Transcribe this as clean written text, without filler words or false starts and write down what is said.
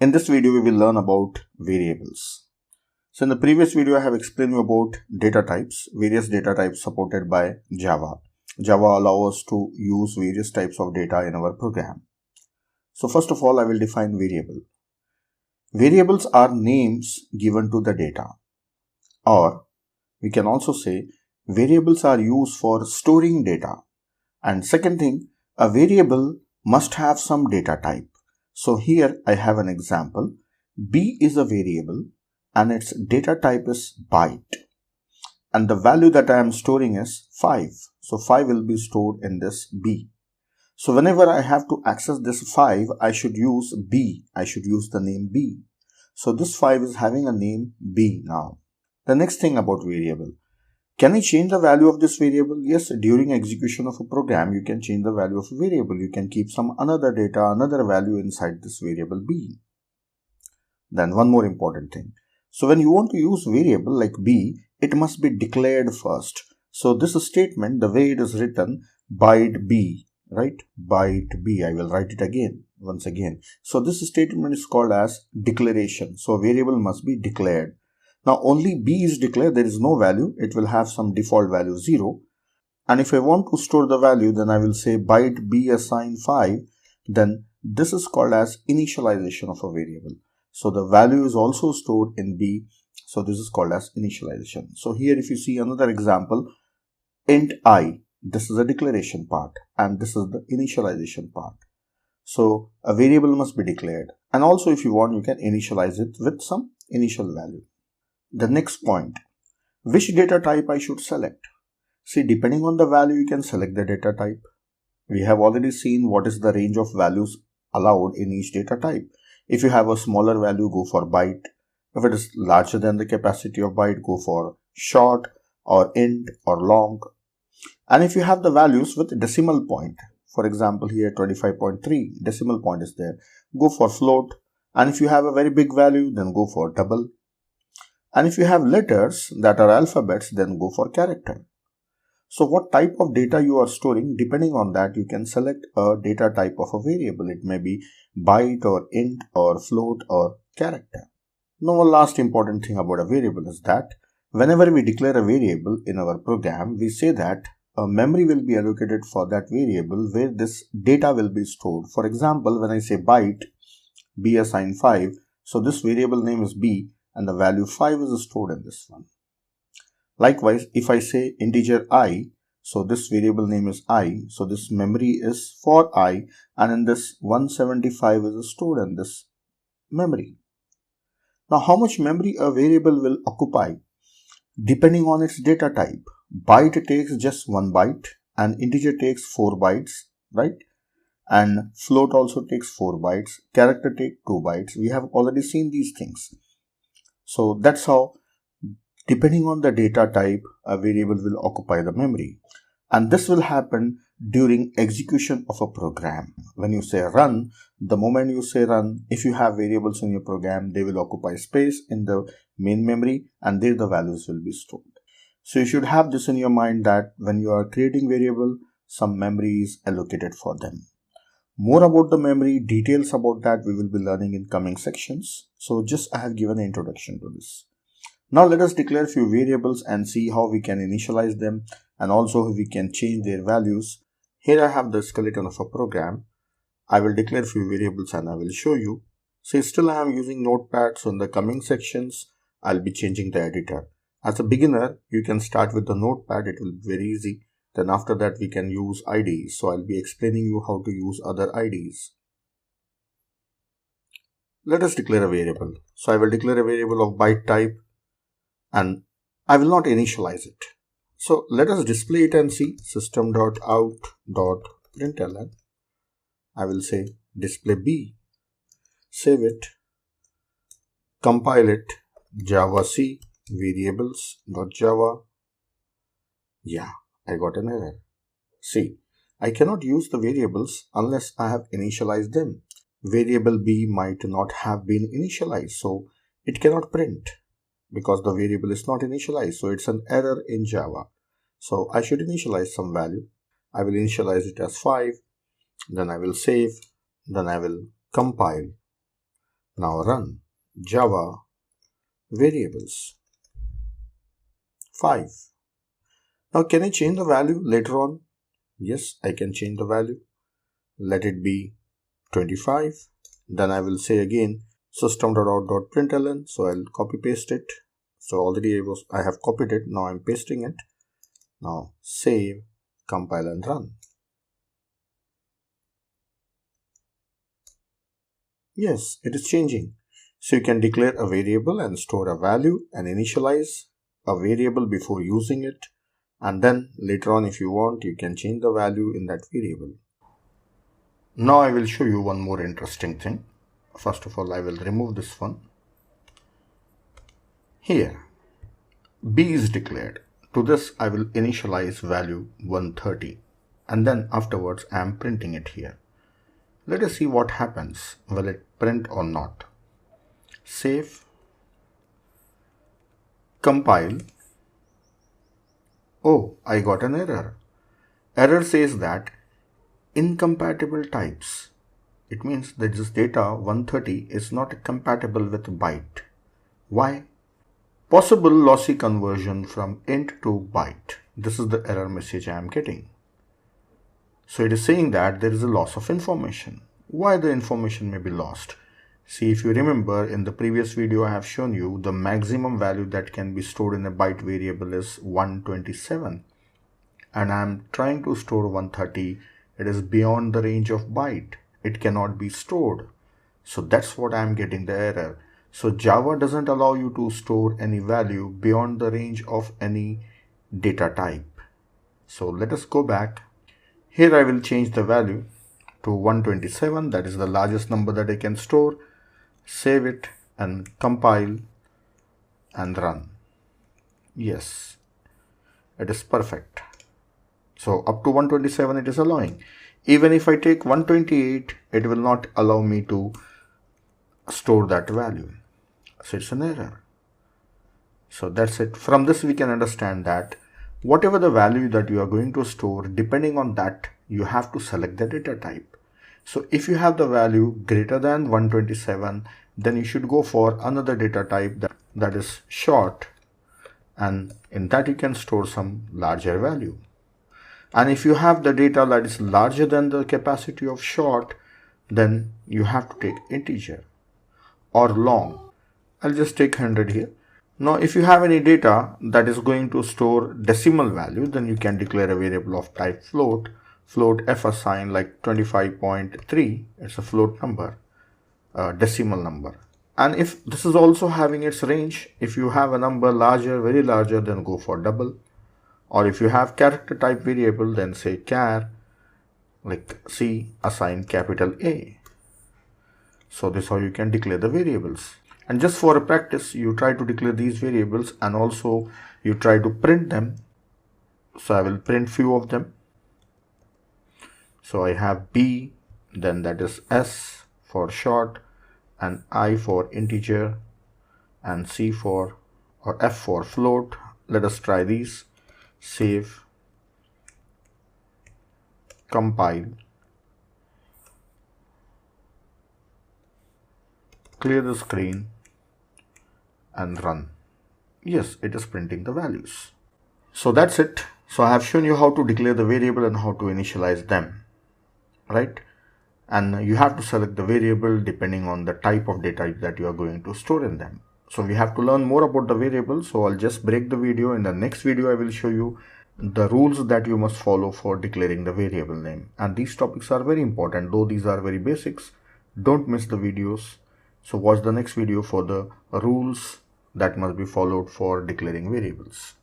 In this video, we will learn about variables. So in the previous video, I have explained you about data types, various data types supported by Java. Java allows us to use various types of data in our program. So first of all, I will define variable. Variables are names given to the data. Or we can also say variables are used for storing data. And second thing, a variable must have some data type. So here I have an example. B is a variable and its data type is byte. And the value that I am storing is 5. So 5 will be stored in this B. So whenever I have to access this 5, I should use B. I should use the name B. So this 5 is having a name B now. The next thing about variable. Can I change the value of this variable? Yes, during execution of a program, you can change the value of a variable. You can keep some another data, another value inside this variable B. Then one more important thing. So when you want to use variable like B, it must be declared first. So this statement, the way it is written, byte B, right? Byte B. I will write it once again. So this statement is called as declaration. So variable must be declared. Now only B is declared, there is no value, it will have some default value 0. And if I want to store the value, then I will say byte B assign 5, then this is called as initialization of a variable. So the value is also stored in B, so this is called as initialization. So here if you see another example, int I, this is the declaration part and this is the initialization part. So a variable must be declared, and also if you want you can initialize it with some initial value. The next point, which data type I should select? See, depending on the value, you can select the data type. We have already seen what is the range of values allowed in each data type. If you have a smaller value, go for byte. If it is larger than the capacity of byte, go for short or int or long. And if you have the values with decimal point, for example, here 25.3 decimal point is there, go for float. And if you have a very big value, then go for double. And if you have letters that are alphabets, then go for character. So what type of data you are storing, depending on that, you can select a data type of a variable. It may be byte or int or float or character. Now, one last important thing about a variable is that whenever we declare a variable in our program, we say that a memory will be allocated for that variable where this data will be stored. For example, when I say byte, B assign 5, so this variable name is B, and the value 5 is stored in this one. Likewise, if I say integer I, so this variable name is I, so this memory is for I, and in this 175 is stored in this memory. Now, how much memory a variable will occupy? Depending on its data type. Byte takes just 1 byte, and integer takes 4 bytes, right? And float also takes 4 bytes, character takes 2 bytes. We have already seen these things. So that's how, depending on the data type, a variable will occupy the memory. And this will happen during execution of a program. When you say run, the moment you say run, if you have variables in your program, they will occupy space in the main memory and there the values will be stored. So you should have this in your mind that when you are creating variable, some memory is allocated for them. More about the memory, details about that we will be learning in coming sections. So just I have given an introduction to this. Now let us declare a few variables and see how we can initialize them and also how we can change their values. Here I have the skeleton of a program. I will declare a few variables and I will show you. So still I am using Notepad, so in the coming sections I'll be changing the editor. As a beginner, you can start with the Notepad, it will be very easy. Then after that we can use IDs. So I'll be explaining you how to use other IDs. Let us declare a variable. So I will declare a variable of byte type and I will not initialize it. So let us display it and see system.out.println. I will say display B. Save it. Compile it. Java C variables.java. Yeah. I got an error. See, I cannot use the variables unless I have initialized them. Variable B might not have been initialized, so it cannot print because the variable is not initialized. So it's an error in Java. So I should initialize some value. I will initialize it as 5. Then I will save. Then I will compile. Now run. Java variables. 5. Now can I change the value later on? Yes, I can change the value. Let it be 25. Then I will say again system.out.println. So I'll copy paste it. So already I have copied it. Now I'm pasting it. Now save, compile and run. Yes, it is changing. So you can declare a variable and store a value and initialize a variable before using it. And then later on, if you want, you can change the value in that variable. Now I will show you one more interesting thing. First of all, I will remove this one. Here, B is declared. To this, I will initialize value 130. And then afterwards, I am printing it here. Let us see what happens. Will it print or not? Save, compile. Oh, I got an error. Error says that incompatible types. It means that this data 130 is not compatible with byte. Why? Possible lossy conversion from int to byte. This is the error message I am getting. So it is saying that there is a loss of information. Why the information may be lost? See, if you remember in the previous video I have shown you the maximum value that can be stored in a byte variable is 127. And I am trying to store 130. It is beyond the range of byte. It cannot be stored. So that's what I am getting the error. So Java doesn't allow you to store any value beyond the range of any data type. So let us go back. Here I will change the value to 127. That is the largest number that I can store. Save it and compile and run. Yes, it is perfect. So up to 127 it is allowing. Even if I take 128, it will not allow me to store that value. So it's an error. So that's it. From this we can understand that whatever the value that you are going to store, depending on that, you have to select the data type. So if you have the value greater than 127, then you should go for another data type that is short, and in that you can store some larger value. And if you have the data that is larger than the capacity of short, then you have to take integer or long. I'll just take 100 here. Now if you have any data that is going to store decimal value, then you can declare a variable of type float. Float f assign like 25.3. It's a float number, decimal number. And if this is also having its range, if you have a number larger, very larger, then go for double. Or if you have character type variable, then say char, like C, assign capital A. So this is how you can declare the variables. And just for a practice, you try to declare these variables and also you try to print them. So I will print few of them. So I have B, then that is S for short, and I for integer, and C for or F for float. Let us try these. Save, compile, clear the screen and run. Yes, it is printing the values. So that's it. So I have shown you how to declare the variable and how to initialize them, right? And you have to select the variable depending on the type of data that you are going to store in them. So we have to learn more about the variable. So I'll just break the video. In the next video, I will show you the rules that you must follow for declaring the variable name. And these topics are very important, though these are very basics. Don't miss the videos. So watch the next video for the rules that must be followed for declaring variables.